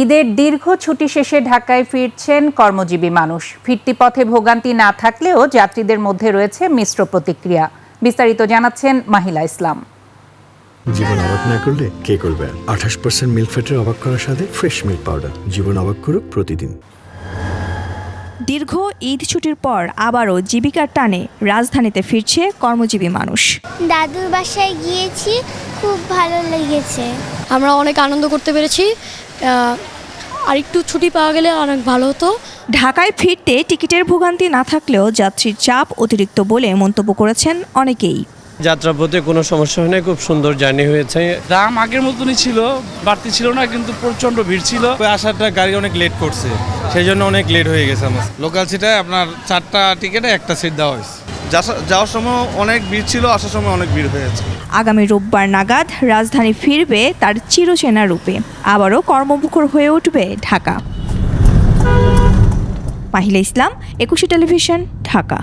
ঈদের দীর্ঘ ছুটি শেষে ঢাকায় ফিরছেন কর্মজীবী মানুষ। ফিরতি পথে ভোগান্তি না থাকলেও যাত্রীদের মধ্যে রয়েছে মিশ্র প্রতিক্রিয়া। বিস্তারিত জানাচ্ছেন মাহিলা ইসলাম। জীবন অবাক না করলে কে করবে? 28% মিল্ক ফ্যাটের অবাক করার সাথে ফ্রেশ মিল্ক পাউডার। জীবন অবাক করুক প্রতিদিন। দীর্ঘ ঈদ ছুটির পর আবারও জীবিকার টানে রাজধানীতে ফিরছে কর্মজীবী মানুষ। দাদুর বাসায় গিয়েছি, খুব ভালো লেগেছে। আমরা অনেক আনন্দ করতে পেরেছি। আর একটু ছুটি পাওয়া গেলে অনেক ভালো হতো। ঢাকায় ফিরতে টিকিটের ভোগান্তি না থাকলেও যাত্রীর চাপ অতিরিক্ত বলে মন্তব্য করেছেন অনেকেই। যাত্রাপথে কোনো সমস্যা হয় না, খুব সুন্দর জার্নি হয়েছে। দাম আগের মতনই ছিল, বাড়তি ছিল না, কিন্তু প্রচণ্ড ভিড় ছিল। আসাটা গাড়ি অনেক লেট করছে, সেই জন্য অনেক লেট হয়ে গেছে আমার। লোকাল সিটে আপনার 4টা টিকিটে একটা সিট দেওয়া হয়েছে। যাওয়ার সময় অনেক ভিড় ছিল, আসার সময় অনেক ভিড় হয়েছে। আগামী রোববার নাগাদ রাজধানী ফিরবে তার চিরচেনা রূপে। আবারও কর্মমুখর হয়ে উঠবে ঢাকা। মাহিলা ইসলাম, 21 টেলিভিশন, ঢাকা।